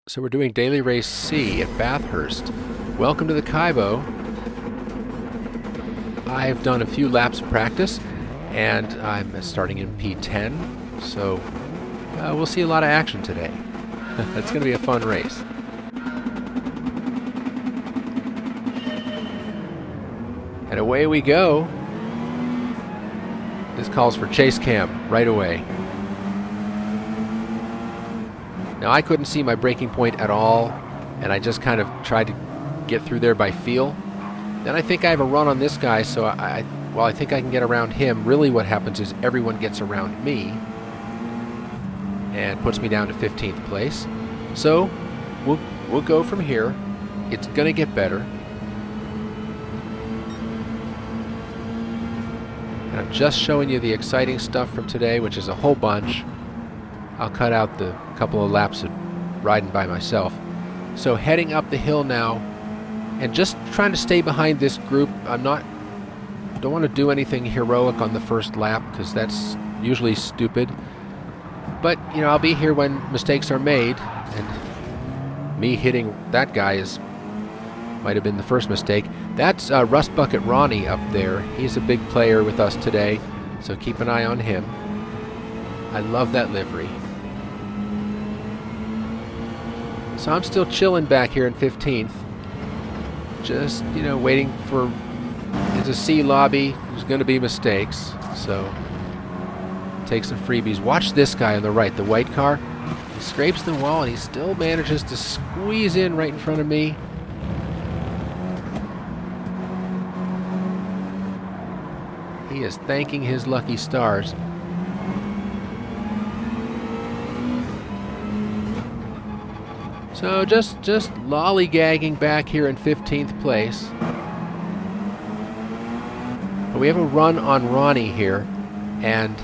So we're doing daily race C at Bathurst. Welcome to the Kaibo. I've done a few laps of practice and I'm starting in P10, so we'll see a lot of action today. It's going to be a fun race. And away we go. This calls for chase cam right away. Now I couldn't see my braking point at all, and I just kind of tried to get through there by feel. Then I think I have a run on this guy, so I think I can get around him. Really what happens is everyone gets around me and puts me down to 15th place. So we'll go from here. It's gonna get better. And I'm just showing you the exciting stuff from today, which is a whole bunch. I'll cut out the couple of laps of riding by myself. So heading up the hill now and just trying to stay behind this group. Don't want to do anything heroic on the first lap because that's usually stupid. But, you know, I'll be here when mistakes are made, and me hitting that guy might have been the first mistake. That's Rust Bucket Ronnie up there. He's a big player with us today, so keep an eye on him. I love that livery. So I'm still chilling back here in 15th. Just, you know, waiting for... It's a C lobby. There's going to be mistakes. So, take some freebies. Watch this guy on the right, the white car. He scrapes the wall and he still manages to squeeze in right in front of me. He is thanking his lucky stars. So just lollygagging back here in 15th place. But we have a run on Ronnie here, and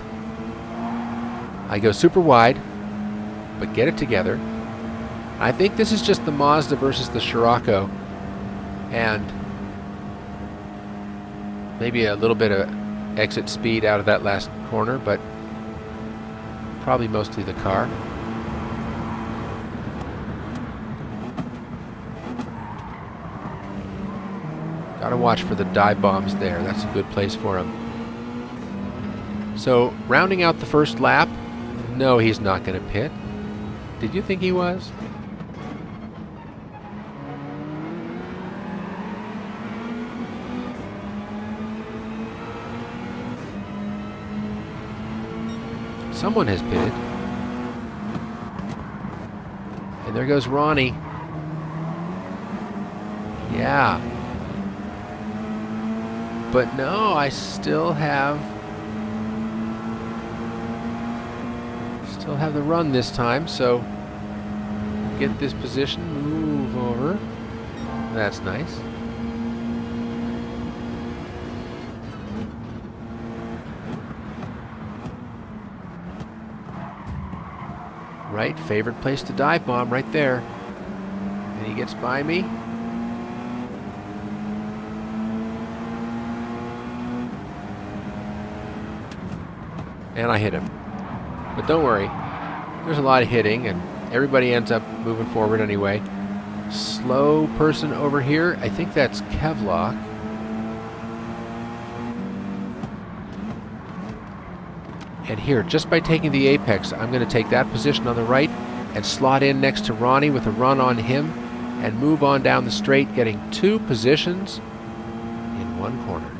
I go super wide, but get it together. I think this is just the Mazda versus the Scirocco, and maybe a little bit of exit speed out of that last corner, but probably mostly the car. Gotta watch for the dive bombs there. That's a good place for him. So, rounding out the first lap. No, he's not gonna pit. Did you think he was? Someone has pitted. And there goes Ronnie. Yeah. But no, I still have the run this time, so get this position, move over. That's nice. Right, favorite place to dive bomb right there. And he gets by me. And I hit him. But don't worry, there's a lot of hitting and everybody ends up moving forward anyway. Slow person over here, I think that's Kevlock. And here, just by taking the apex, I'm going to take that position on the right and slot in next to Ronnie with a run on him and move on down the straight, getting 2 positions in 1 corner.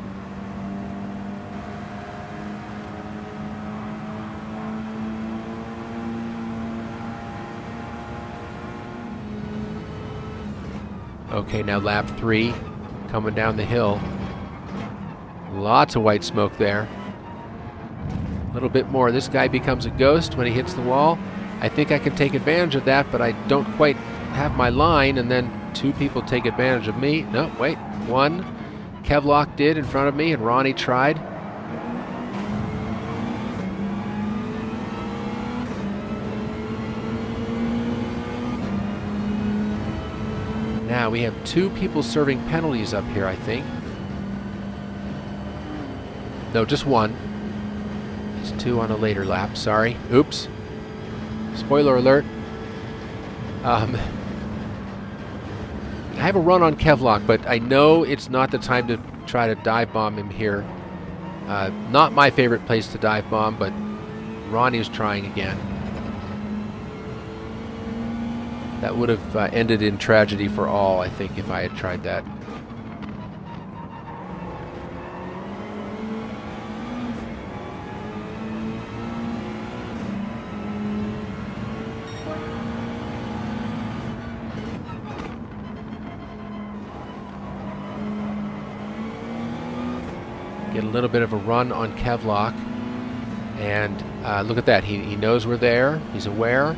Okay, now lap 3, coming down the hill. Lots of white smoke there. A little bit more. This guy becomes a ghost when he hits the wall. I think I can take advantage of that, but I don't quite have my line, and then 2 people take advantage of me. No, wait, 1. Kevlock did in front of me, and Ronnie tried. Now we have 2 people serving penalties up here, I think. No, just 1. It's 2 on a later lap, sorry. Oops. Spoiler alert. I have a run on Kevlock, but I know it's not the time to try to dive bomb him here. Not my favorite place to dive bomb, but Ronnie's trying again. That would have ended in tragedy for all, I think, if I had tried that. Get a little bit of a run on Kevlock, and look at that. He knows we're there. He's aware.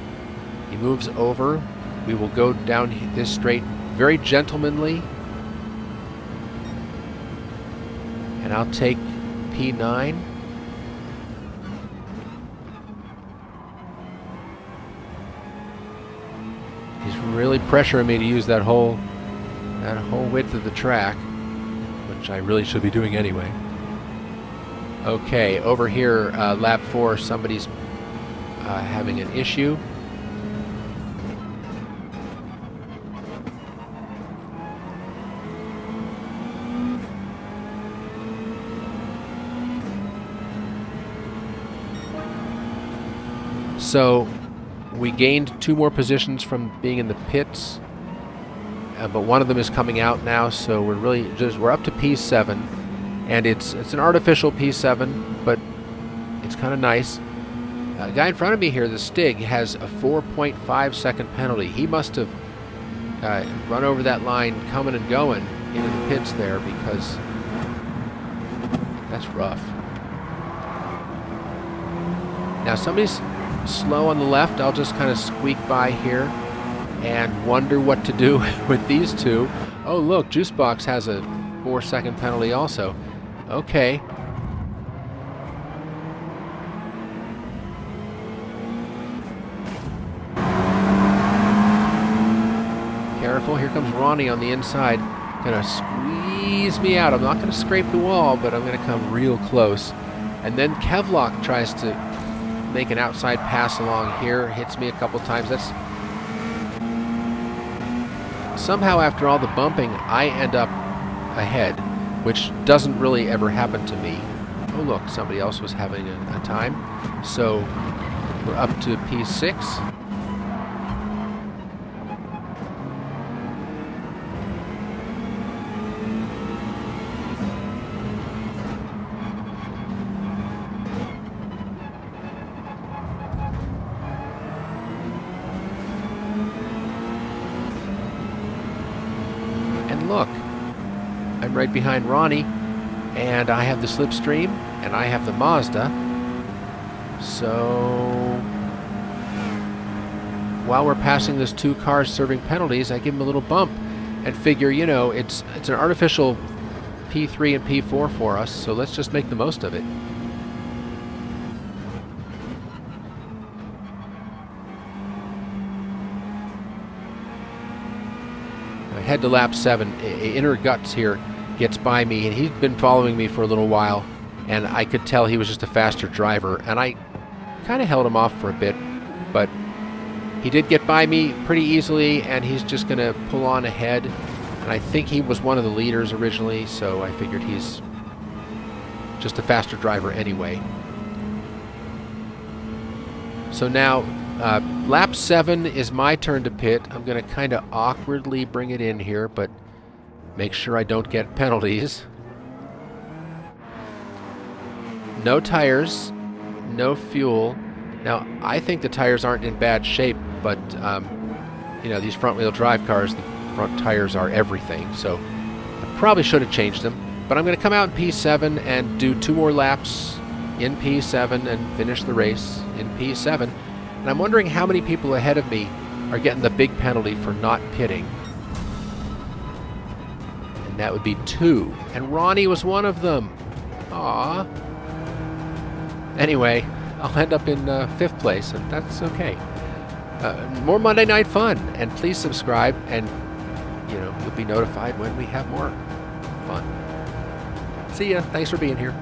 He moves over. We will go down this straight very gentlemanly, and I'll take P9. He's really pressuring me to use that whole width of the track, which I really should be doing anyway. Okay, over here, lap 4, somebody's having an issue. So we gained 2 more positions from being in the pits, but one of them is coming out now, so we're up to P7. And it's an artificial P7, but it's kind of nice. The guy in front of me here, the Stig, has a 4.5 second penalty. He must have run over that line coming and going into the pits there, because that's rough. Now somebody's slow on the left. I'll just kind of squeak by here and wonder what to do with these two. Oh look, Juicebox has a 4-second penalty also. Okay. Careful, here comes Ronnie on the inside. Gonna squeeze me out. I'm not gonna scrape the wall, but I'm gonna come real close. And then Kevlock tries to make an outside pass along here, hits me a couple times. That's somehow, after all the bumping, I end up ahead, which doesn't really ever happen to me. Oh look, somebody else was having a time. So we're up to P6. And look, I'm right behind Ronnie, and I have the Slipstream, and I have the Mazda. So while we're passing those 2 cars serving penalties, I give them a little bump and figure, you know, it's an artificial P3 and P4 for us, so let's just make the most of it. I head to lap 7. Inner Guts here gets by me, and he's been following me for a little while, and I could tell he was just a faster driver, and I kind of held him off for a bit, but he did get by me pretty easily, and he's just going to pull on ahead. And I think he was one of the leaders originally, so I figured he's just a faster driver anyway. So now, lap 7 is my turn to pit. I'm going to kind of awkwardly bring it in here, but make sure I don't get penalties. No tires, no fuel. Now, I think the tires aren't in bad shape, but you know, these front-wheel drive cars, the front tires are everything, so I probably should have changed them. But I'm going to come out in P7 and do 2 more laps in P7 and finish the race in P7. And I'm wondering how many people ahead of me are getting the big penalty for not pitting. And that would be 2. And Ronnie was one of them. Aww. Anyway, I'll end up in 5th place, and that's okay. More Monday Night Fun, and please subscribe, and you know, you'll be notified when we have more fun. See ya. Thanks for being here.